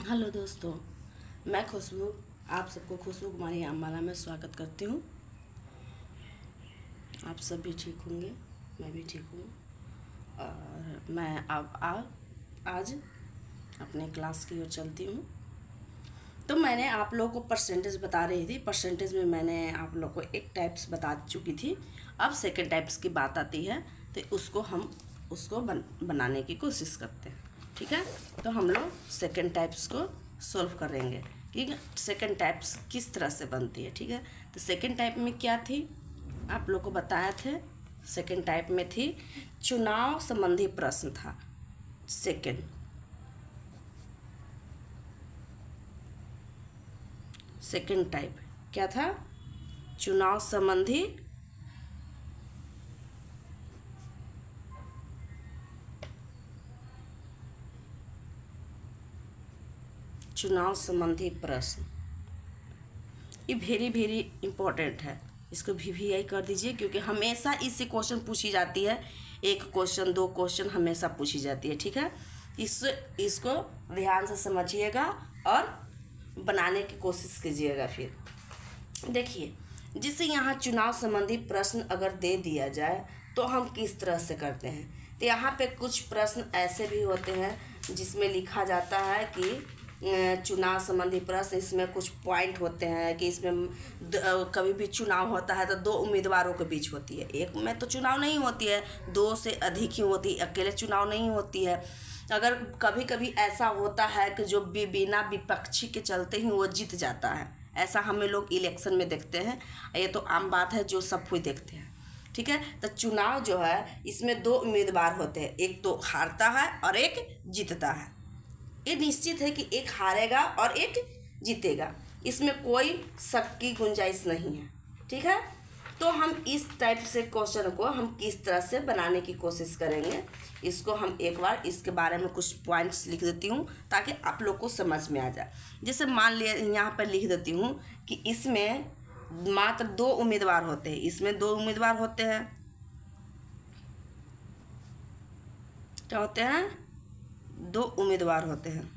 Hello दोस्तों, मैं खुशबू आप सबको खुशबू कुमारी अम्बाला में स्वागत करती हूँ। आप सब भी ठीक होंगे, मैं भी ठीक हूँ। और मैं अब आज अपने क्लास की ओर चलती हूँ। तो मैंने आप लोगों को परसेंटेज बता रही थी। परसेंटेज में मैंने आप लोगों को एक टाइप्स बता चुकी थी। अब सेकंड टाइप्स की बात आती है, तो उसको बनाने की कोशिश करते हैं। ठीक है, तो हम लोग सेकंड टाइप्स को सॉल्व करेंगे। ठीक है, सेकंड टाइप्स किस तरह से बनती है। ठीक है, तो सेकंड टाइप में क्या थी, आप लोग को बताया थे। सेकंड टाइप में थी चुनाव संबंधी प्रश्न था। सेकंड टाइप क्या था, चुनाव संबंधी प्रश्न। ये वेरी वेरी इंपॉर्टेंट है, इसको VVI कर दीजिए, क्योंकि हमेशा इससे क्वेश्चन पूछी जाती है। एक क्वेश्चन, दो क्वेश्चन हमेशा पूछी जाती है। ठीक है, इसको ध्यान से समझिएगा और बनाने की कोशिश कीजिएगा। फिर देखिए, जिसे यहाँ चुनाव संबंधी प्रश्न अगर दे दिया जाए तो हम किस तरह से करते हैं। तो यहाँ पे कुछ प्रश्न ऐसे भी होते हैं जिसमें लिखा जाता है कि चुनाव संबंधी प्रश्न, इसमें कुछ पॉइंट होते हैं कि इसमें कभी भी चुनाव होता है तो दो उम्मीदवारों के बीच होती है। एक में तो चुनाव नहीं होती है, दो से अधिक ही होती है, अकेले चुनाव नहीं होती है। अगर कभी कभी ऐसा होता है कि जो बिना विपक्षी के चलते ही वो जीत जाता है, ऐसा हमें लोग इलेक्शन में देखते हैं। ये तो आम बात है, जो सब कोई देखते हैं। ठीक है, तो चुनाव जो है इसमें दो उम्मीदवार होते हैं, एक तो हारता है और एक जीतता है। ये निश्चित है कि एक हारेगा और एक जीतेगा, इसमें कोई शक की गुंजाइश नहीं है। ठीक है, तो हम इस टाइप से क्वेश्चन को हम किस तरह से बनाने की कोशिश करेंगे, इसको हम एक बार इसके बारे में कुछ पॉइंट्स लिख देती हूँ ताकि आप लोग को समझ में आ जाए। जैसे मान लिया यहाँ पर लिख देती हूँ कि इसमें मात्र दो उम्मीदवार होते हैं। इसमें दो उम्मीदवार होते हैं, क्या होते हैं, दो उम्मीदवार होते हैं।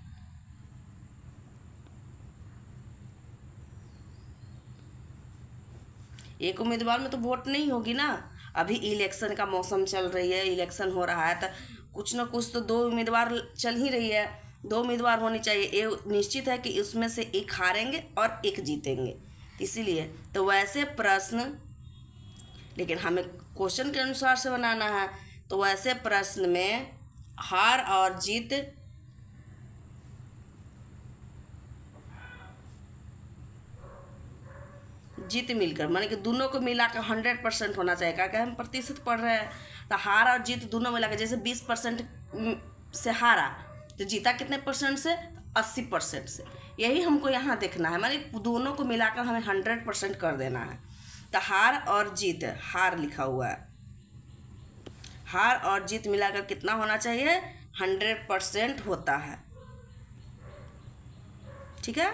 एक उम्मीदवार में तो वोट नहीं होगी ना। अभी इलेक्शन का मौसम चल रही है, इलेक्शन हो रहा है, तो कुछ ना कुछ तो दो उम्मीदवार चल ही रही है। दो उम्मीदवार होनी चाहिए। ये निश्चित है कि उसमें से एक हारेंगे और एक जीतेंगे। इसीलिए तो वैसे प्रश्न, लेकिन हमें क्वेश्चन के अनुसार से बनाना है, तो वैसे प्रश्न में हार और जीत मिलकर, माने कि दोनों को मिलाकर 100% होना चाहिए। क्या हम प्रतिशत पढ़ रहे हैं, तो हार और जीत दोनों मिलाकर, जैसे 20% से हारा तो जीता कितने परसेंट से, 80% से। यही हमको यहाँ देखना है, माने दोनों को मिलाकर हमें 100% कर देना है। तो हार और जीत, हार लिखा हुआ है, हार और जीत मिलाकर कितना होना चाहिए, 100% होता है। ठीक है,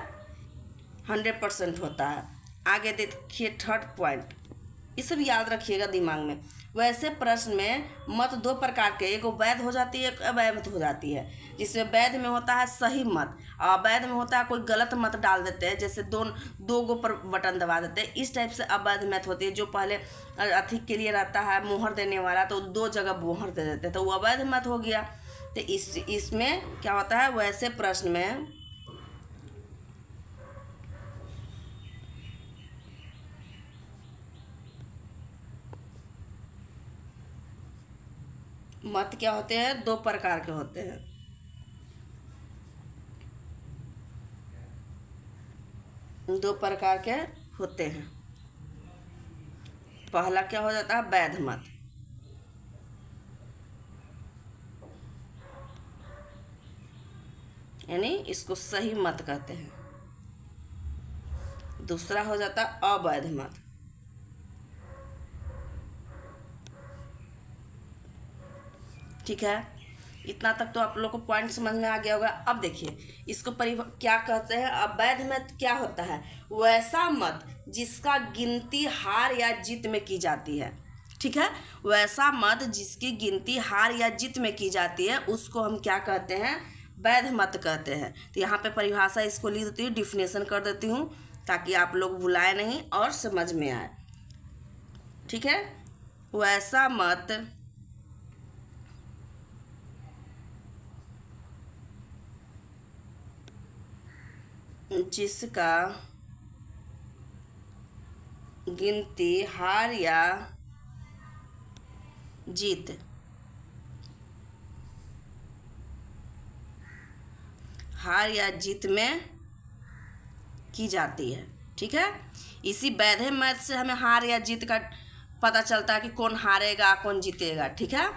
100% होता है। आगे देखिए थर्ड पॉइंट, ये सब याद रखिएगा दिमाग में। वैसे प्रश्न में मत दो प्रकार के, एक वैध हो जाती है, एक अवैध हो जाती है। जिसमें वैध में होता है सही मत, और अवैध में होता है कोई गलत मत डाल देते हैं, जैसे दो गो पर बटन दबा देते हैं। इस टाइप से अवैध मत होती है, जो पहले अधिक के लिए रहता है मोहर देने वाला, तो दो जगह मोहर दे देते हैं, तो वो अवैध मत हो गया। तो इसमें क्या होता है, वैसे प्रश्न में मत क्या होते हैं, दो प्रकार के होते हैं। दो प्रकार के होते हैं। पहला क्या हो जाता है, वैध मत। यानी इसको सही मत कहते हैं। दूसरा हो जाता है अवैध मत। ठीक है, इतना तक तो आप लोग को पॉइंट समझ में आ गया होगा। अब देखिए इसको क्या कहते हैं, अवैध मत क्या होता है, वैसा मत जिसका गिनती हार या जीत में की जाती है। ठीक है, वैसा मत जिसकी गिनती हार या जीत में की जाती है, उसको हम क्या कहते हैं, वैध मत कहते हैं। तो यहाँ पे परिभाषा इसको लिख देती हूँ, डिफिनेशन कर देती हूँ ताकि आप लोग भुलाए नहीं और समझ में आए। ठीक है, वैसा मत जिसका गिनती हार या जीत में की जाती है। ठीक है, इसी वैध मत से हमें हार या जीत का पता चलता है कि कौन हारेगा कौन जीतेगा। ठीक है,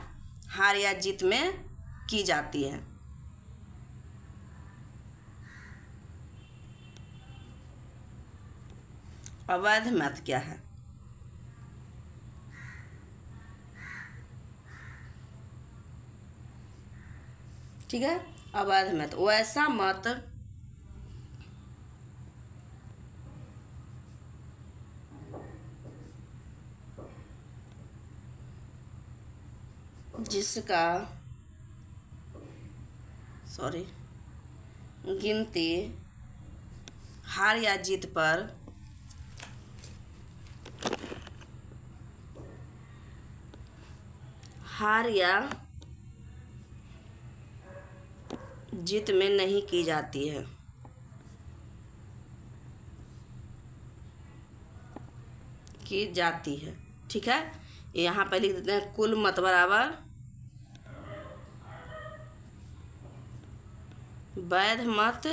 हार या जीत में की जाती है। अवैध मत क्या है? ठीक है, अवैध मत वैसा मत जिसका गिनती हार या जीत पर हार या जीत में नहीं की जाती है। ठीक है, यहाँ पे लिख देते हैं कुल मत बराबर वैध मत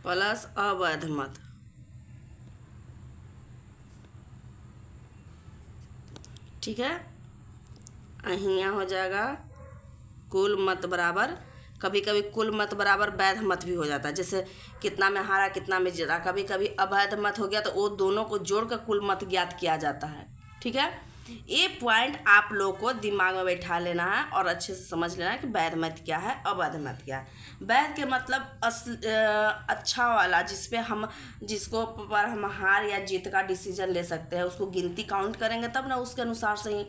प्लस अवैध मत। ठीक है, यहाँ हो जाएगा कुल मत बराबर, कभी कभी कुल मत बराबर वैध मत भी हो जाता है, जैसे कितना में हारा कितना में जीता। कभी कभी अवैध मत हो गया तो वो दोनों को जोड़कर कुल मत ज्ञात किया जाता है। ठीक है, ये पॉइंट आप लोग को दिमाग में बैठा लेना है और अच्छे से समझ लेना है कि वैध मत क्या है अवैध मत क्या है। वैध के मतलब अच्छा वाला, जिसको पर हम हार या जीत का डिसीजन ले सकते हैं, उसको गिनती काउंट करेंगे तब ना उसके अनुसार से ही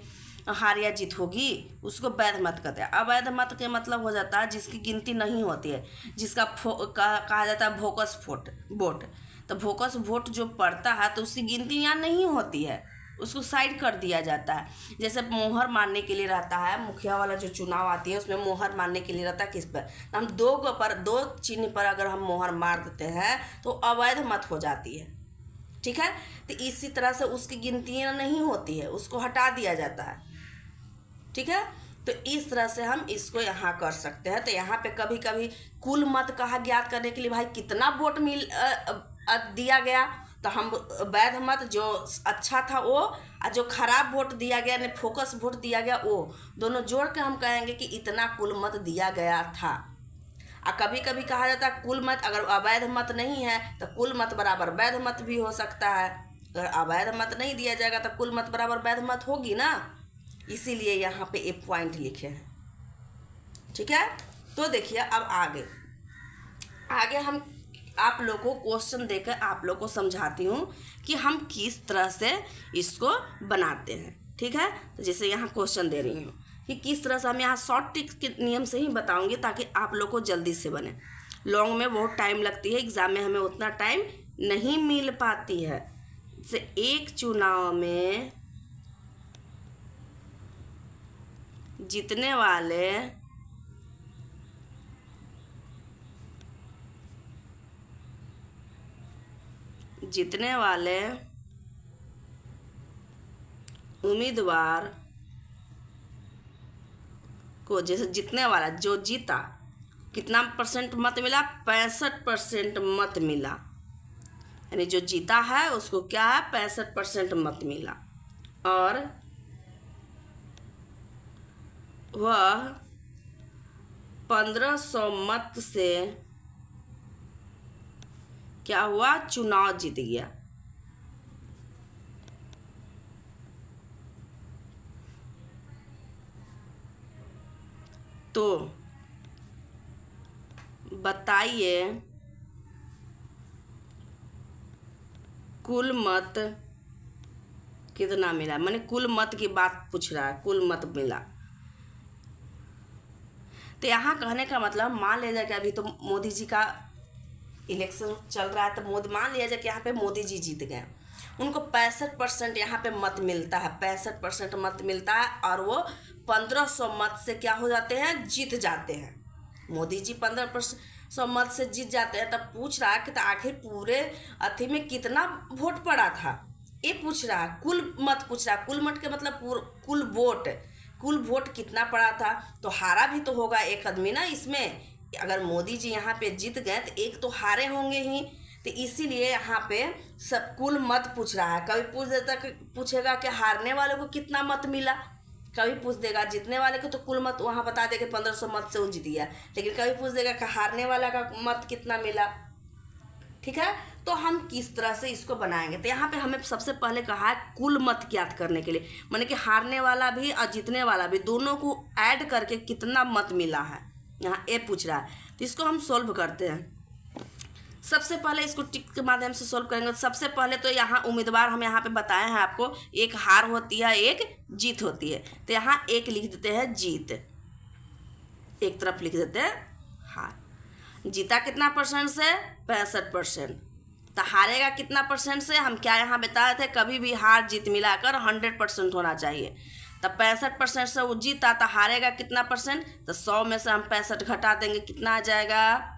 हार या जीत होगी, उसको वैध मत कहते हैं। अवैध मत के मतलब हो जाता है जिसकी गिनती नहीं होती है, जिसका कहा जाता है भोकस वोट। तो भोकस वोट जो पड़ता है तो उसकी गिनती यहाँ नहीं होती है, उसको साइड कर दिया जाता है। जैसे मोहर मारने के लिए रहता है, मुखिया वाला जो चुनाव आती है उसमें मोहर मारने के लिए रहता है किस पर, तो हम दो चिन्ह पर अगर हम मोहर मार देते हैं तो अवैध मत हो जाती है। ठीक है, तो इसी तरह से उसकी गिनतियाँ नहीं होती है, उसको हटा दिया जाता है। ठीक है, तो इस तरह से हम इसको यहाँ कर सकते हैं। तो यहाँ पे कभी कभी कुल मत कहा ज्ञात करने के लिए भाई कितना वोट दिया गया, तो हम वैध मत जो अच्छा था वो और जो खराब वोट दिया गया ने फोकस वोट दिया गया वो दोनों जोड़ के हम कहेंगे कि इतना कुल मत दिया गया था। और कभी कभी कहा जाता है कुल मत अगर अवैध मत नहीं है तो कुल मत बराबर वैध मत भी हो सकता है। अगर अवैध मत नहीं दिया जाएगा तो कुल मत बराबर वैध मत होगी ना, इसीलिए यहाँ पे एक पॉइंट लिखे हैं। ठीक है, तो देखिए अब आगे हम आप लोग को क्वेश्चन देकर आप लोग को समझाती हूँ कि हम किस तरह से इसको बनाते हैं। ठीक है, तो जैसे यहाँ क्वेश्चन दे रही हूँ कि किस तरह से हम यहाँ शॉर्ट ट्रिक के नियम से ही बताऊँगी ताकि आप लोग को जल्दी से बने। लॉन्ग में बहुत टाइम लगती है, एग्ज़ाम में हमें उतना टाइम नहीं मिल पाती है। जैसे एक चुनाव में जीतने वाले उम्मीदवार को, जैसे जीतने वाला जो जीता कितना परसेंट मत मिला, 65% मत मिला, यानी जो जीता है उसको क्या है 65% मत मिला, और वह 1500 मत से क्या हुआ, चुनाव जीत गया। तो बताइए कुल मत कितना मिला, मैंने कुल मत की बात पूछ रहा है, कुल मत मिला तो यहाँ कहने का मतलब मान लिया जाए कि अभी तो मोदी जी का इलेक्शन चल रहा है, तो मान लिया जाए कि यहाँ पे मोदी जी जीत गए, उनको 65% यहाँ पे मत मिलता है, 65% मत मिलता है, और वो 1500 मत से क्या हो जाते हैं, जीत जाते हैं। मोदी जी 1500 मत से जीत जाते हैं। तब पूछ रहा है कि तो आखिर पूरे अथी में कितना वोट पड़ा था, ये पूछ रहा है, कुल मत पूछ रहा है। कुल मत के मतलब कुल वोट कितना पड़ा था। तो हारा भी तो होगा एक आदमी ना इसमें, अगर मोदी जी यहाँ पे जीत गए तो एक तो हारे होंगे ही, तो इसीलिए यहाँ पे सब कुल मत पूछ रहा है। कभी पूछेगा कि हारने वाले को कितना मत मिला, कभी पूछ देगा जीतने वाले को तो कुल मत वहाँ बता देगा 1500 मत से वो जीत गया, लेकिन कभी पूछ देगा कि हारने वाला का मत कितना मिला। ठीक है, तो हम किस तरह से इसको बनाएंगे। तो यहाँ पे हमें सबसे पहले कहा है कुल मत ज्ञात करने के लिए, माने कि हारने वाला भी और जीतने वाला भी दोनों को ऐड करके कितना मत मिला है, यहाँ ए पूछ रहा है। तो इसको हम सोल्व करते हैं। सबसे पहले इसको टिक के माध्यम से सोल्व करेंगे। सबसे पहले तो यहाँ उम्मीदवार हम यहाँ पे बताए हैं आपको, एक हार होती है एक जीत होती है। तो यहाँ एक लिख देते हैं जीत, एक तरफ लिख देते हैं हार। जीता कितना परसेंट से, 65%। तो हारेगा कितना परसेंट से, हम क्या यहाँ बताए थे, कभी भी हार जीत मिलाकर 100% होना चाहिए। तो 65% से वो जीता, तो हारेगा कितना परसेंट, तो 100 में से हम 65 घटा देंगे, कितना आ जाएगा,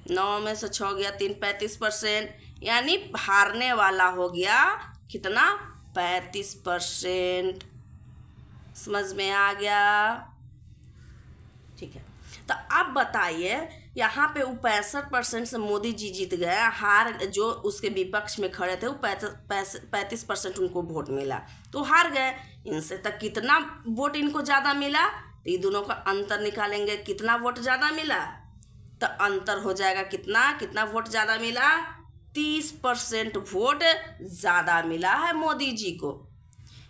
9 में से 6 गया 3, 35%। यानी हारने वाला हो गया कितना, 35%। समझ में आ गया। ठीक है, तो अब बताइए यहाँ पे वो 65% से मोदी जी जीत गए, हार जो उसके विपक्ष में खड़े थे वो 35% उनको वोट मिला, तो हार गए। इनसे तक कितना वोट इनको ज़्यादा मिला, तो ये दोनों का अंतर निकालेंगे, कितना वोट ज़्यादा मिला, तो अंतर हो जाएगा कितना वोट ज़्यादा मिला, 30% वोट ज़्यादा मिला है मोदी जी को।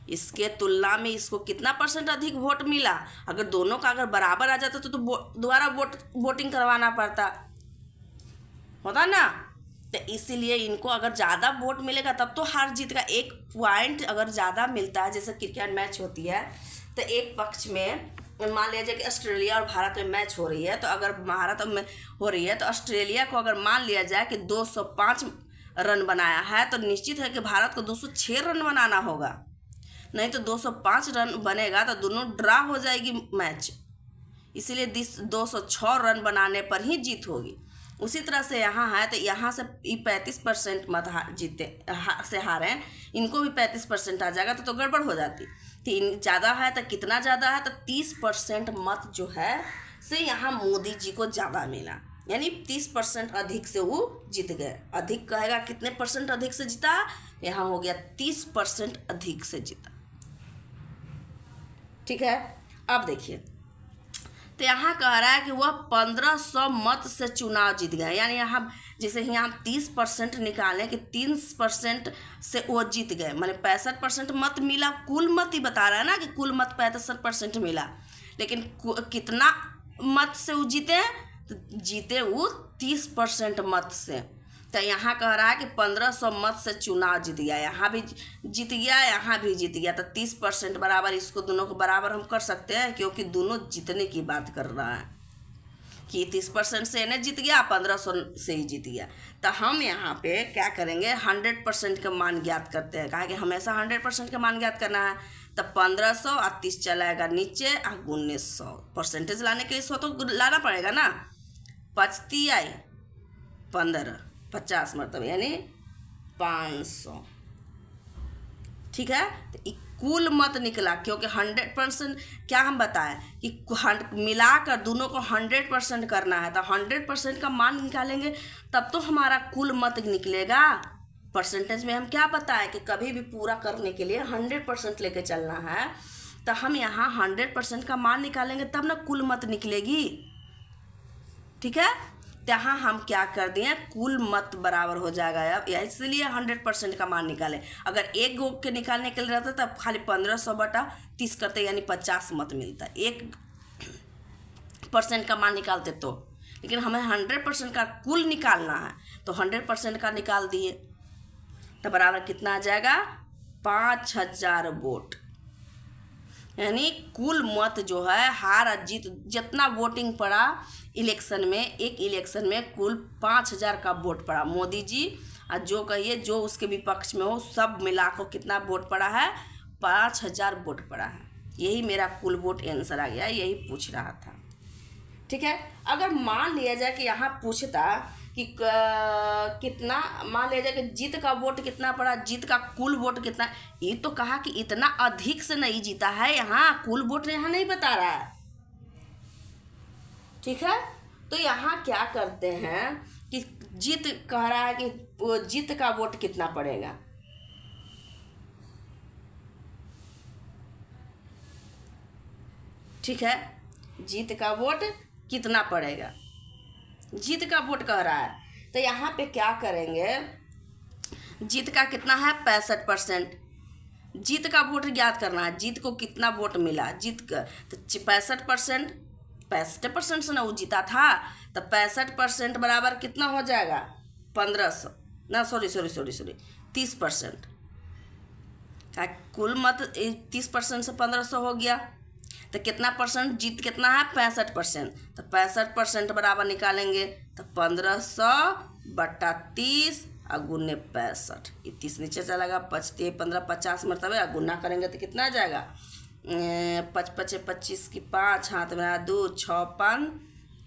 इसके तुलना में इसको कितना परसेंट अधिक वोट मिला। अगर दोनों का अगर बराबर आ जाता तो दोबारा वोटिंग करवाना पड़ता होता ना। तो इसीलिए इनको अगर ज़्यादा वोट मिलेगा तब तो हार जीत का एक पॉइंट अगर ज़्यादा मिलता है, जैसे क्रिकेट मैच होती है तो एक पक्ष में मान लिया जाए कि ऑस्ट्रेलिया और भारत में मैच हो रही है, तो अगर भारत में हो रही है तो ऑस्ट्रेलिया को अगर मान लिया जाए कि 205 रन बनाया है, तो निश्चित है कि भारत को 206 रन बनाना होगा, नहीं तो 205 रन बनेगा तो दोनों ड्रा हो जाएगी मैच। इसीलिए 206 रन बनाने पर ही जीत होगी। उसी तरह से यहाँ है, तो यहाँ से 35% मत से हारे, इनको भी 35% आ जाएगा तो गड़बड़ हो जाती। तीन ज़्यादा है तो कितना ज़्यादा है, तो 30% मत जो है से यहाँ मोदी जी को ज़्यादा मिला, यानी 30% अधिक से वो जीत गए। अधिक कहेगा कितने परसेंट अधिक से जीता, यहाँ हो गया 30% अधिक से जीता। ठीक है, अब देखिए, तो यहाँ कह रहा है कि वह 1500 मत से चुनाव जीत गया, यानी यहाँ जैसे यहाँ 30% निकालें कि 30% से वो जीत गए, माने 65% मत मिला, कुल मत ही बता रहा है ना कि कुल मत 65% मिला, लेकिन कितना मत से वो जीते, तो जीते वो 30% मत से। तो यहाँ कह रहा है कि 1500 मत से चुनाव जीत गया, यहाँ भी जीत गया यहाँ भी जीत गया, तो 30% बराबर, इसको दोनों को बराबर हम कर सकते हैं क्योंकि दोनों जीतने की बात कर रहा है कि 30% से इन्हें जीत गया, 1500 से ही जीत गया। तो हम यहाँ पे क्या करेंगे, 100% का मान ज्ञात करते हैं, कहा कि हमेशा 100% का मान ज्ञात करना है। तो 1500 और 30 चलाएगा नीचे और 1900, परसेंटेज लाने के लिए 100 तो लाना पड़ेगा ना, 5 आई 15, 50 मतलब यानी 500। ठीक है, तो कुल मत निकला, क्योंकि 100% क्या हम बताएं कि मिलाकर दोनों को 100% करना है, तो 100% का मान निकालेंगे तब तो हमारा कुल मत निकलेगा। परसेंटेज में हम क्या बताएं कि कभी भी पूरा करने के लिए 100% लेके चलना है, तो हम यहाँ 100% का मान निकालेंगे तब ना कुल मत निकलेगी। ठीक है, यहाँ हम क्या कर दिए, कुल मत बराबर हो जाएगा अब, इसलिए 100% का मान निकालें। अगर एक गो के निकालने के लिए रहता तब खाली 1500/30 करते, यानी 50 मत मिलता, 1% का मान निकालते तो, लेकिन हमें 100% का कुल निकालना है तो 100% का निकाल दिए, तो बराबर कितना आ जाएगा, 5000 वोट। यानी कुल मत जो है हार और जीत जितना वोटिंग पड़ा इलेक्शन में, एक इलेक्शन में कुल 5,000 का वोट पड़ा मोदी जी, और जो कहिए जो उसके विपक्ष में हो सब मिलाकर कितना वोट पड़ा है, 5,000 वोट पड़ा है। यही मेरा कुल वोट आंसर आ गया, यही पूछ रहा था। ठीक है, अगर मान लिया जाए कि यहाँ पूछता कि कितना, मान लिया जाए कि जीत का वोट कितना पड़ा, जीत का कुल वोट कितना, ये तो कहा कि इतना अधिक से नहीं जीता है, यहाँ कुल वोट यहाँ नहीं बता रहा है। ठीक है, तो यहाँ क्या करते हैं कि जीत कह रहा है कि जीत का वोट कितना पड़ेगा। ठीक है, जीत का वोट कितना पड़ेगा, जीत का वोट कह रहा है, तो यहाँ पे क्या करेंगे, जीत का कितना है 65%, जीत का वोट ज्ञात करना है, जीत को कितना वोट मिला, जीत का तो 65%, 65% से ना वो जीता था, तो 65% बराबर कितना हो जाएगा 1500, ना सॉरी 30%, क्या कुल मत 30% से 1500 हो गया, तो कितना परसेंट, जीत कितना है 65%, तो 65% बराबर निकालेंगे तो 1500 बटा 30 और गुने 65, ये 30 नीचे चलेगा, 5 15 50 मरतबे गुना करेंगे तो कितना आ जाएगा, 5 5 25 की 5 हाथ में 2 6 5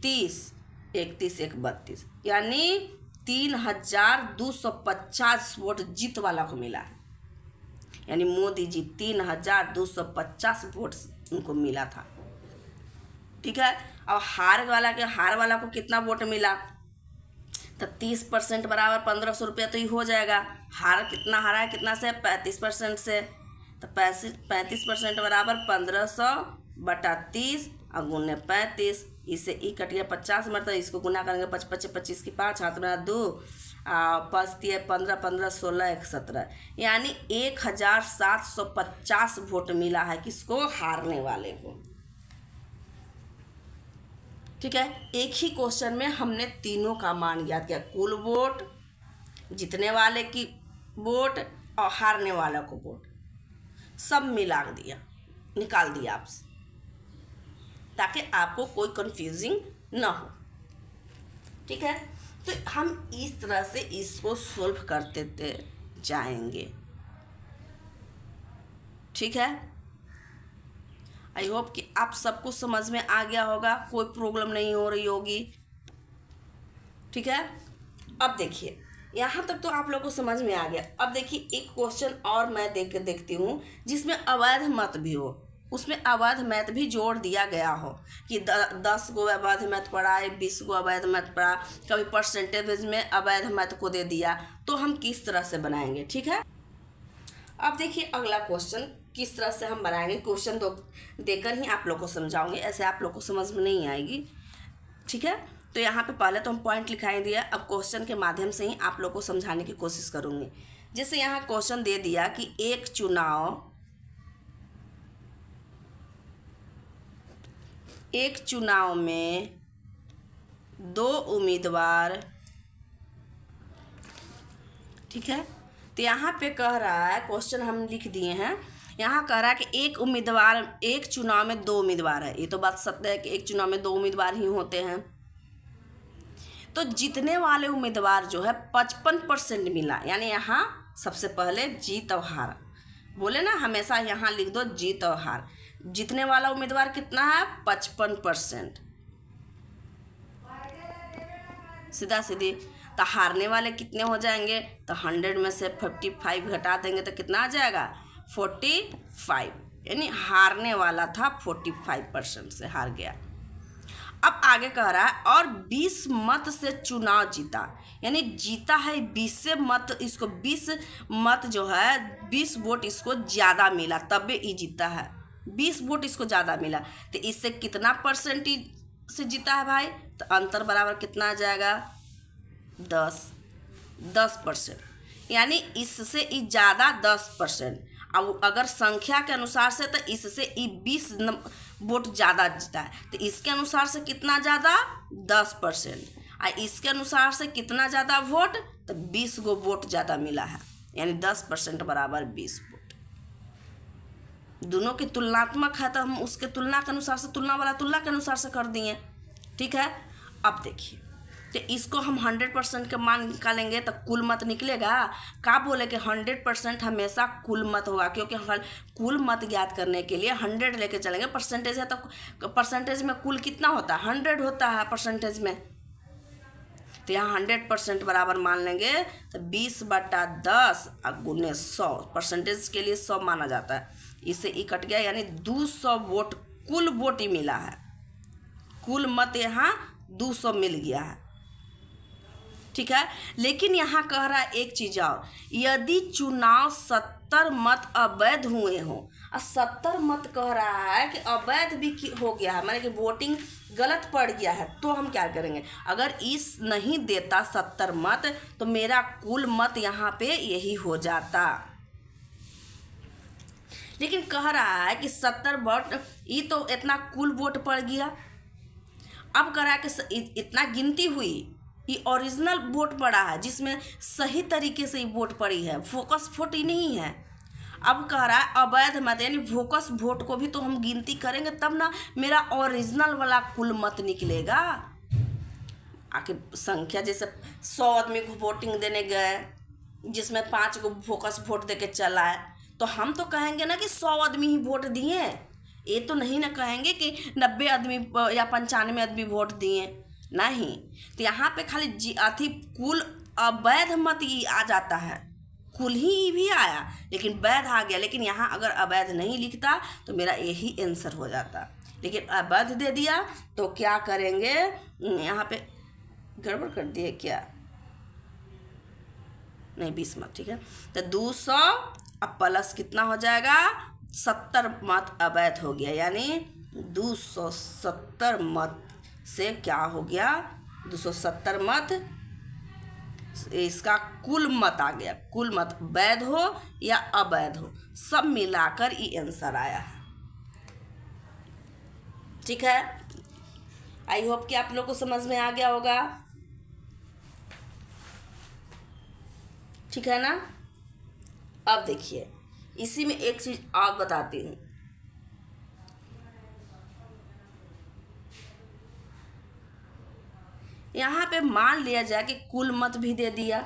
30 31 1 32, यानी 3,250 वोट जीत वाला को मिला है। यानी मोदी जी 3,250 वोट उनको मिला था। ठीक है, और हार वाला को कितना वोट मिला, तो 30% बराबर 1,500 रुपया तो ही हो जाएगा। हार कितना हारा है, कितना से 35% से, तो 35% बराबर 1500 बटा 30 और गुने 35, इससे ई कट गया 50 मरतबा, इसको गुना करेंगे 5 5 25 की 5 हाथ में 2 5 दिए 15 15 16 1 17, यानी 1,750 वोट मिला है किसको, हारने वाले को। ठीक है, एक ही क्वेश्चन में हमने तीनों का मान ज्ञात किया, कुल वोट, जीतने वाले की वोट और हारने वाला को वोट, सब मिला दिया, निकाल दिया आपसे, ताकि आपको कोई कंफ्यूजिंग ना हो। ठीक है, तो हम इस तरह से इसको सोल्व करते जाएंगे। ठीक है, आई होप कि आप सबको समझ में आ गया होगा, कोई प्रॉब्लम नहीं हो रही होगी। ठीक है, अब देखिए यहाँ तक तो आप लोगों को समझ में आ गया। अब देखिए एक क्वेश्चन और मैं देखती हूँ जिसमें अवैध मत भी हो, उसमें अवैध मैथ भी जोड़ दिया गया हो कि 10 गो अवैध मैथ पढ़ा है, 20 गो अवैध मैथ पढ़ा, कभी परसेंटेज में अवैध मैथ को दे दिया, तो हम किस तरह से बनाएंगे। ठीक है, अब देखिए अगला क्वेश्चन किस तरह से हम बनाएंगे, क्वेश्चन देकर ही आप लोग को समझाऊंगे, ऐसे आप लोग को समझ में नहीं आएगी। ठीक है, तो यहाँ पे पहले तो हम पॉइंट लिखाए दिया, अब क्वेश्चन के माध्यम से ही आप लोग को समझाने की कोशिश करूँगी। जैसे यहाँ क्वेश्चन दे दिया कि एक चुनाव में 2 उम्मीदवार, ठीक है, तो यहाँ पे कह रहा है, क्वेश्चन हम लिख दिए हैं, यहाँ कह रहा है कि एक चुनाव में 2 उम्मीदवार है, ये तो बात सत्य है कि एक चुनाव में 2 उम्मीदवार ही होते हैं, तो जीतने वाले उम्मीदवार जो है 55% मिला, यानी यहाँ सबसे पहले जीत और हार बोले ना, हमेशा यहाँ लिख दो जीत और हार। जीतने वाला उम्मीदवार कितना है 55%, सीधा सीधी। तो हारने वाले कितने हो जाएंगे, तो 100 में से 55 घटा देंगे तो कितना आ जाएगा 45, यानी हारने वाला था 45% से हार गया। अब आगे कह रहा है और 20 मत से चुनाव जीता, यानी जीता है 20 से मत, इसको 20 मत जो है 20 वोट इसको ज़्यादा मिला तब ये जीता है, 20 वोट इसको ज़्यादा मिला, तो इससे कितना परसेंटेज से जीता है भाई, तो अंतर बराबर कितना आ जाएगा 10%, यानी इससे ये ज़्यादा 10%। अब अगर संख्या के अनुसार से तो इससे ये 20 वोट ज़्यादा जीता है, तो इसके अनुसार से कितना ज़्यादा 10%, और इसके अनुसार से कितना ज़्यादा वोट, तो 20 गो वोट ज़्यादा मिला है, यानी 10% बराबर 20 वोट। दोनों की तुलनात्मक है तो हम उसके तुलना के अनुसार से, तुलना वाला तुलना के अनुसार से कर दिए। ठीक है, अब देखिए, तो इसको हम 100% के मान निकालेंगे तो कुल मत निकलेगा। क्या बोले कि 100% हमेशा कुल मत होगा, क्योंकि कुल मत ज्ञात करने के लिए 100 लेके चलेंगे। परसेंटेज है तो परसेंटेज में कुल कितना होता है, 100 होता है परसेंटेज में। तो यहाँ 100% बराबर मान लेंगे तो 20/10 गुने 100, परसेंटेज के लिए 100 माना जाता है। इससे ई कट गया, यानी 200 वोट कुल वोट ही मिला है। कुल मत यहाँ 200 मिल गया है। ठीक है, लेकिन यहाँ कह रहा है एक चीज और, यदि चुनाव 70 मत अवैध हुए हों, और 70 मत कह रहा है कि अवैध भी हो गया है, माने कि वोटिंग गलत पड़ गया है, तो हम क्या करेंगे? अगर इस नहीं देता 70 मत तो मेरा कुल मत यहाँ पे यही हो जाता। लेकिन कह रहा है कि 70 वोट, ये तो इतना कुल वोट पड़ गया। अब कह रहा है कि इतना गिनती हुई, ये ओरिजिनल वोट पड़ा है जिसमें सही तरीके से वोट पड़ी है, फोकस वोट ही नहीं है। अब कह रहा है अवैध मत, यानी फोकस वोट को भी तो हम गिनती करेंगे तब ना मेरा ओरिजिनल वाला कुल मत निकलेगा। आके संख्या जैसे 100 आदमी को वोटिंग देने गए जिसमें 5 को फोकस वोट देके चला है, तो हम तो कहेंगे ना कि 100 आदमी ही वोट दिए, ये तो नहीं ना कहेंगे कि 90 आदमी या 95 आदमी वोट दिए, नहीं। तो यहाँ पे खाली अथी कुल अवैध मत ही आ जाता है, कुल ही भी आया लेकिन वैध आ गया। लेकिन यहाँ अगर अवैध नहीं लिखता तो मेरा यही आंसर हो जाता, लेकिन अवैध दे दिया तो क्या करेंगे? यहाँ पे गड़बड़ कर दिए क्या? नहीं 20 मत, ठीक है। तो 200 अब प्लस कितना हो जाएगा? 70 मत अवैध हो गया, यानी 270 मत से क्या हो गया? 270 मत इसका कुल मत आ गया। कुल मत वैध हो या अवैध हो, सब मिलाकर ये आंसर आया है। ठीक है, आई होप कि आप लोग को समझ में आ गया होगा। ठीक है ना? अब देखिए, इसी में एक चीज और बताती हूँ। यहाँ पे मान लिया जाए कि कुल मत भी दे दिया,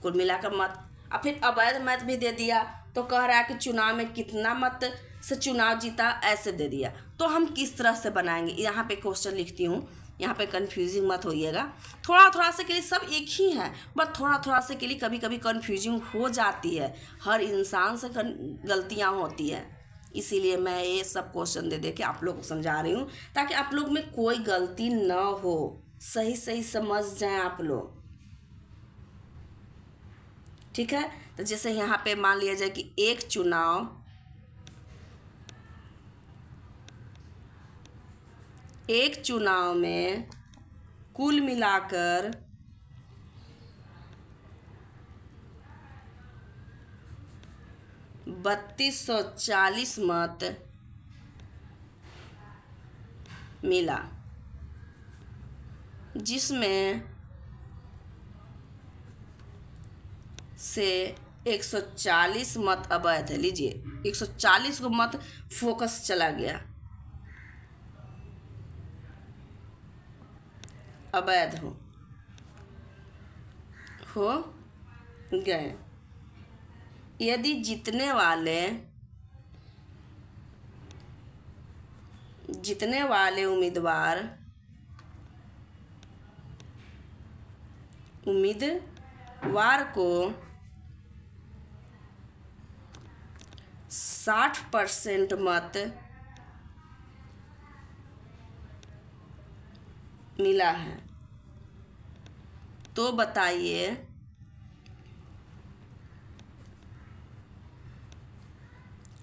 कुल मिलाकर मत, और फिर अवैध मत भी दे दिया, तो कह रहा है कि चुनाव में कितना मत से चुनाव जीता, ऐसे दे दिया। तो हम किस तरह से बनाएंगे? यहाँ पे क्वेश्चन लिखती हूँ, यहाँ पे कन्फ्यूजिंग मत होइएगा। थोड़ा थोड़ा से के लिए सब एक ही है, बट थोड़ा थोड़ा से के लिए कभी कभी कन्फ्यूजिंग हो जाती है। हर इंसान से गलतियाँ होती है, इसीलिए मैं ये सब क्वेश्चन दे दे के आप लोग को समझा रही हूँ, ताकि आप लोग में कोई गलती न हो, सही सही समझ जाएं आप लोग। ठीक है, तो जैसे यहाँ पे मान लिया जाए कि एक चुनाव में कुल मिलाकर 3240 मत मिला, जिसमें से 140 मत अवैध है। लीजिए, 140 को मत फोकस चला गया, अवैध हो गए। यदि जीतने वाले उम्मीदवार को 60% मत मिला है, तो बताइए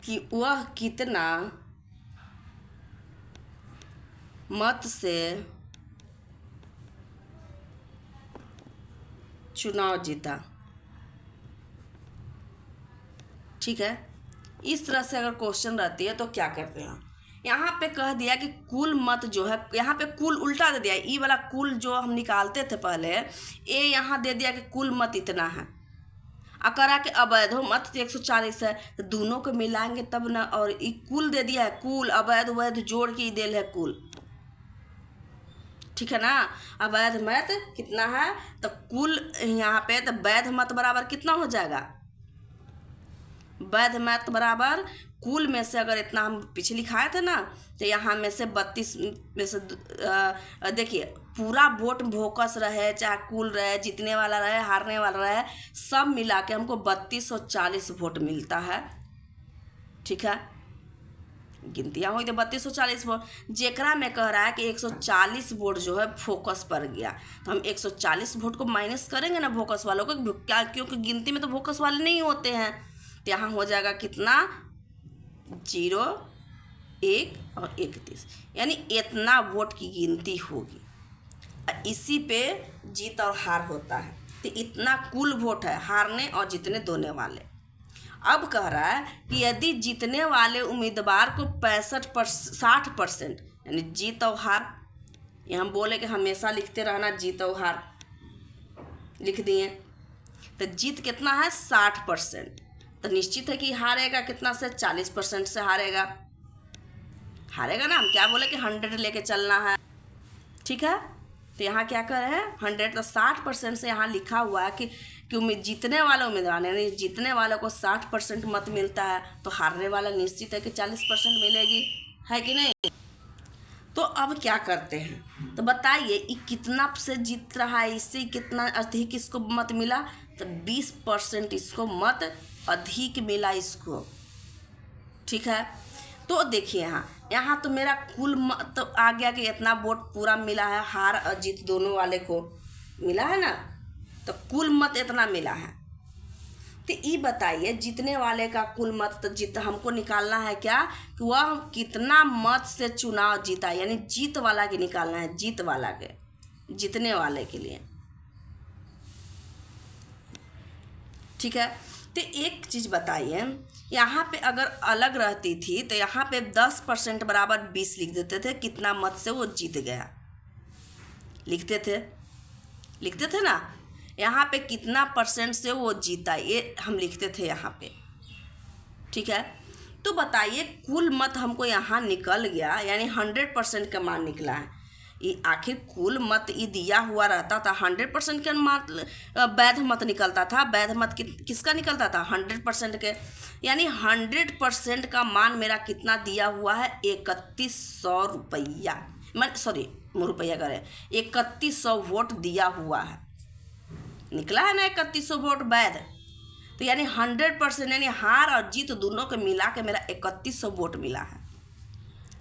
कि वह कितना मत से चुनाव जीता। ठीक है, इस तरह से अगर क्वेश्चन रहती है तो क्या करते हैं? यहाँ पे कह दिया कि कुल मत जो है, यहाँ पे कुल उल्टा दे दिया। ई वाला कुल जो हम निकालते थे पहले, ये यहाँ दे दिया कि कुल मत इतना है, अकरा के अवैध मत 140 है, तो दोनों को मिलाएंगे तब ना। और ई कुल दे दिया है, कुल अवैध वैध जोड़ के देल है कुल, ठीक है ना। अवैध मत कितना है, तो कुल यहाँ पे तो वैध मत बराबर कितना हो जाएगा, वैध मत बराबर कुल में से अगर इतना हम पीछे लिखाए थे ना, तो यहाँ में से 32 में से देखिए पूरा वोट भोकस रहे चाहे कुल रहे, जीतने वाला रहे हारने वाला रहे, सब मिला के हमको 3240 वोट मिलता है, ठीक है। गिनतियाँ हुई तो 3240 वोट, जेकरा में कह रहा है कि 140 वोट जो है फोकस पर गया, तो हम 140 वोट को माइनस करेंगे ना फोकस वालों को, क्या क्योंकि गिनती में तो फोकस वाले नहीं होते हैं। तो यहाँ हो जाएगा कितना 0, 1 और 31, यानी इतना वोट की गिनती होगी। इसी पे जीत और हार होता है। तो इतना कुल वोट है हारने और जीतने दोनों वाले। अब कह रहा है कि यदि जीतने वाले उम्मीदवार को 60% यानी जीत और हार, ये हम बोले कि हमेशा लिखते रहना जीत और हार, लिख दिए। तो जीत कितना है 60%, तो निश्चित है कि हारेगा कितना से 40% से हारेगा, हारेगा ना। हम क्या बोले कि 100 लेके चलना है, ठीक है। तो यहाँ क्या कर रहे हैं 100, तो 60% से यहाँ लिखा हुआ है कि जीतने वाला उम्मीदवार यानी जीतने वाले को 60% मत मिलता है, तो हारने वाला निश्चित है कि 40% मिलेगी, है कि नहीं। तो अब क्या करते हैं, तो बताइए ये कितना से जीत रहा है, इससे कितना अधिक इसको मत मिला, तो 20% इसको मत अधिक मिला इसको, ठीक है। तो देखिए यहाँ तो मेरा कुल मत तो आ गया कि इतना वोट पूरा मिला है, हार और जीत दोनों वाले को मिला है ना, तो कुल मत इतना मिला है। तो ये बताइए जीतने वाले का कुल मत तो जीत हमको निकालना है क्या, कि वह कितना मत से चुनाव जीता, यानी जीत वाला के निकालना है, जीत वाला के, जीतने वाले के लिए, ठीक है। तो एक चीज़ बताइए, यहाँ पे अगर अलग रहती थी तो यहाँ पे 10% बराबर 20 लिख देते थे, कितना मत से वो जीत गया, लिखते थे ना। यहाँ पे कितना % से वो जीता ये हम लिखते थे यहाँ पे, ठीक है। तो बताइए कुल मत हमको यहाँ निकल गया, यानी 100% का मान निकला है। ये आखिर कुल मत ये दिया हुआ रहता था 100% के मत, वैध मत निकलता था। वैध मत किसका निकलता था 100% के, यानी 100% का मान मेरा कितना दिया हुआ है 3100 रुपया, रुपया करें 3100 वोट दिया हुआ है, निकला है ना 3100 वोट वैध। तो यानी 100% यानी हार और जीत दोनों को मिला के मेरा 3100 वोट मिला है,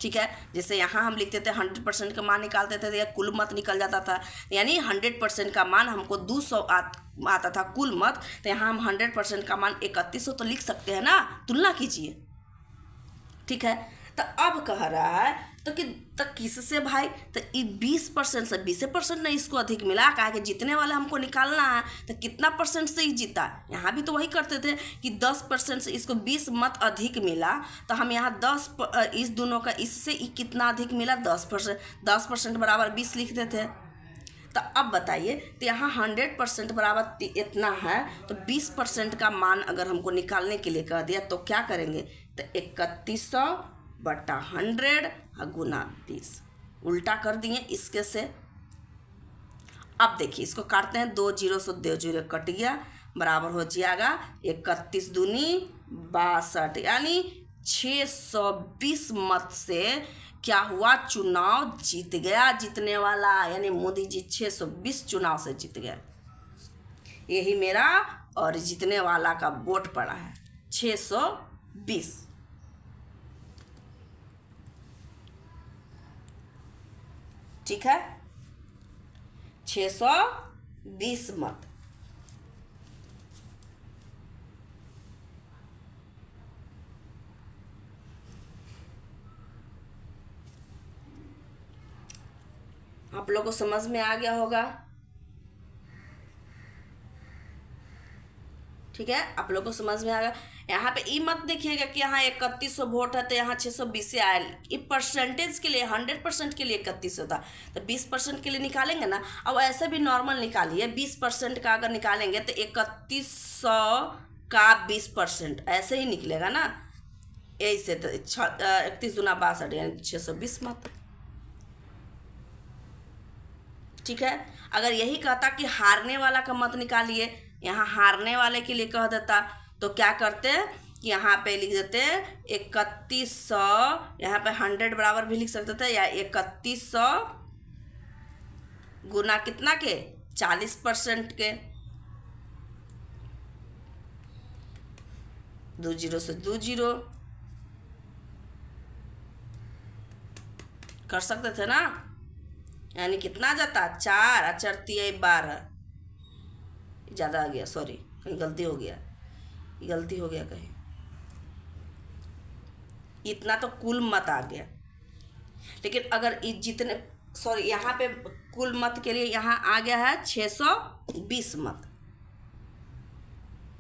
ठीक है। जैसे यहाँ हम लिखते थे 100% का मान निकालते थे तो यह कुल मत निकल जाता था, यानी 100% का मान हमको 200 आता था कुल मत, तो यहाँ हम 100% का मान 3100 तो लिख सकते हैं ना, तुलना कीजिए, ठीक है। तो अब कह रहा है तो किससे भाई, तो 20% से 20% नहीं इसको अधिक मिला, कहा कि जीतने वाला हमको निकालना है, तो कितना % से ही जीता। यहाँ भी तो वही करते थे कि 10% से इसको 20 मत अधिक मिला, तो हम यहाँ 10 इस दोनों का इससे कितना अधिक मिला 10% बराबर 20 लिखते थे। तो अब बताइए, तो यहाँ 100% बराबर इतना है, तो 20% का मान अगर हमको निकालने के लिए कह दिया तो क्या करेंगे, तो 3100 बटा 100 गुना 20, उल्टा कर दिए इसके से। अब देखिए इसको काटते हैं, 2 0 से 2 0 कट गया, बराबर हो जाएगा 31 दूनी 62, यानी 620 मत से क्या हुआ चुनाव जीत गया जीतने वाला, यानी मोदी जी 620 चुनाव से जीत गया। यही मेरा और जीतने वाला का वोट पड़ा है 620, ठीक है, 620 मत। आप लोगों को समझ में आ गया होगा, ठीक है, आप लोग को समझ में आएगा। यहाँ पे ई मत देखिएगा कि यहाँ 3100 वोट है तो यहाँ 620 से आया। ये परसेंटेज के लिए 100% के लिए 31 होता, तो 20% के लिए निकालेंगे ना। अब ऐसे भी नॉर्मल निकालिए, 20% का अगर निकालेंगे तो 3100 का 20% ऐसे ही निकलेगा ना। ऐसे तो 31 दूना 62 यानी 620 मत। ठीक है, अगर यही कहता कि हारने वाला का मत निकालिए, यहाँ हारने वाले के लिए कह देता तो क्या करते हैं, यहाँ पे लिख देते 3100, यहाँ पे 100 बराबर भी लिख सकते थे, या 3100 गुना कितना के 40% के, 2 जीरो से 2 जीरो कर सकते थे ना। यानी कितना जाता 4 और 4 × 12, ज़्यादा आ गया, सॉरी कहीं गलती हो गया, कहीं इतना तो कुल मत आ गया। लेकिन अगर जितने सॉरी यहाँ पे कुल मत के लिए यहाँ आ गया है 620 मत,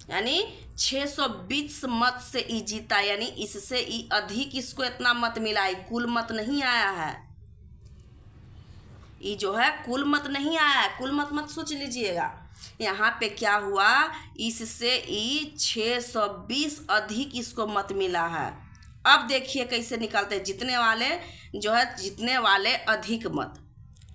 यानी 620 मत से ई जीता, यानी इससे ई अधिक इसको इतना मत मिला, कुल मत नहीं आया है। ये जो है कुल मत नहीं आया है, कुल मत सोच लीजिएगा। यहाँ पे क्या हुआ, इससे ई 620 अधिक इसको मत मिला है। अब देखिए कैसे निकालते हैं, जितने वाले अधिक मत,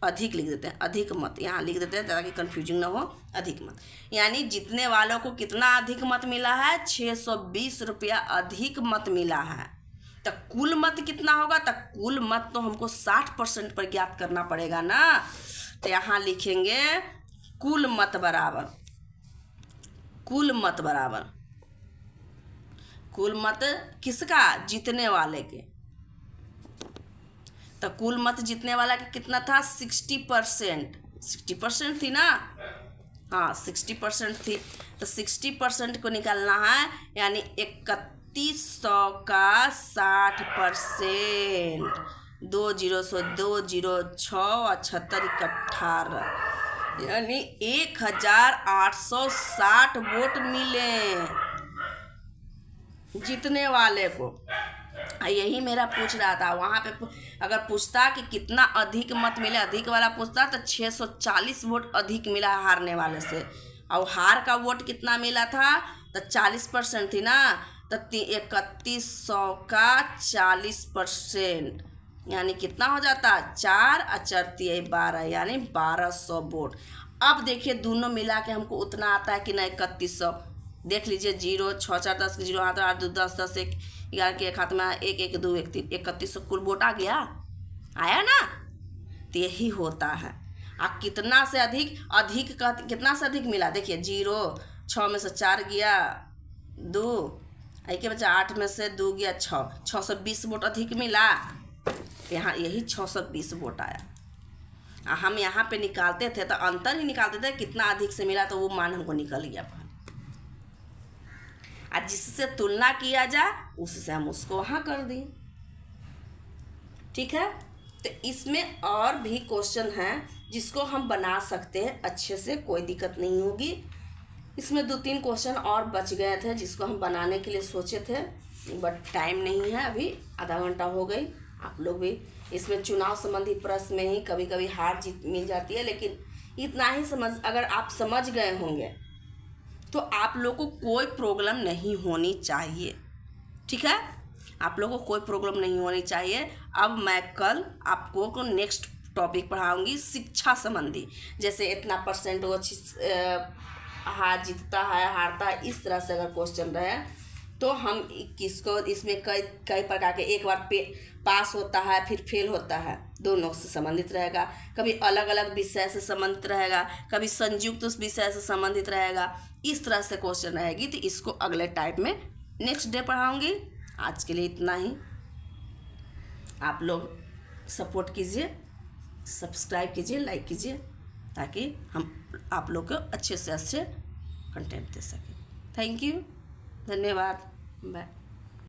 अधिक लिख देते हैं, अधिक मत यहाँ लिख देते हैं ताकि कंफ्यूजिंग ना हो। अधिक मत यानी जितने वालों को कितना अधिक मत मिला है, 620 रुपया अधिक मत मिला है। तो कुल मत कितना होगा, तो कुल मत तो हमको 60% पर ज्ञात करना पड़ेगा ना। तो यहाँ लिखेंगे कुल मत बराबर, कुल मत किसका, जीतने वाले के। तो कुल मत जीतने वाला का कितना था, 60% थी ना, हाँ 60% थी। तो 60% को निकालना है, यानी 3100 का 60%, 2 जीरो सौ 2 जीरो 6 और 76 18, यानी 1860 वोट मिले जीतने वाले को। यही मेरा पूछ रहा था, वहाँ पे अगर पूछता कि कितना अधिक मत मिले, अधिक वाला पूछता तो 640 वोट अधिक मिला हारने वाले से। और हार का वोट कितना मिला था, तो 40% थी ना, तो 3100 का 40%, यानी कितना हो जाता, 4 और 4 × 12, यानी 1200 वोट। अब देखिए दोनों मिला के हमको उतना आता है कि ना 3100। देख लीजिए 0 6 4 10 के 0 हाथ 8 2 10 10 1 11 के एक हाथ में 1 1 2 1 3, 3100 कुल वोट आ गया, आया ना। तो यही होता है। कितना से अधिक कितना से अधिक मिला, देखिए 0 6 में से 4 गया 2, के बचा 8 में से 2 गया 6, 620 वोट अधिक मिला। यहाँ यही 620 वोट आया। हम यहाँ पे निकालते थे तो अंतर ही निकालते थे, कितना अधिक से मिला तो वो मान हमको निकल गया। और जिससे तुलना किया जाए उससे हम उसको वहाँ कर दिए। ठीक है, तो इसमें और भी क्वेश्चन हैं जिसको हम बना सकते हैं अच्छे से, कोई दिक्कत नहीं होगी। इसमें 2-3 क्वेश्चन और बच गए थे जिसको हम बनाने के लिए सोचे थे, बट टाइम नहीं है, अभी आधा घंटा हो गई। आप लोग भी इसमें चुनाव संबंधी प्रश्न में ही कभी कभी हार जीत मिल जाती है, लेकिन इतना ही अगर आप समझ गए होंगे तो आप लोग को कोई प्रॉब्लम नहीं होनी चाहिए। ठीक है, आप लोगों को कोई प्रॉब्लम नहीं होनी चाहिए। अब मैं कल आपको को नेक्स्ट टॉपिक पढ़ाऊंगी शिक्षा संबंधी, जैसे इतना % वो हार जीतता है हारता है, इस तरह से अगर क्वेश्चन रहे तो हम किसको इसमें कई प्रकार के, एक बार पास होता है फिर फेल होता है, दोनों से संबंधित रहेगा। कभी अलग अलग विषय से संबंधित रहेगा, कभी संयुक्त उस विषय से संबंधित रहेगा। इस तरह से क्वेश्चन रहेगी, तो इसको अगले टाइप में नेक्स्ट डे पढ़ाऊंगी। आज के लिए इतना ही। आप लोग सपोर्ट कीजिए, सब्सक्राइब कीजिए, लाइक कीजिए, ताकि हम आप लोग को अच्छे से अच्छे कंटेंट दे सकें। थैंक यू, धन्यवाद, बाय।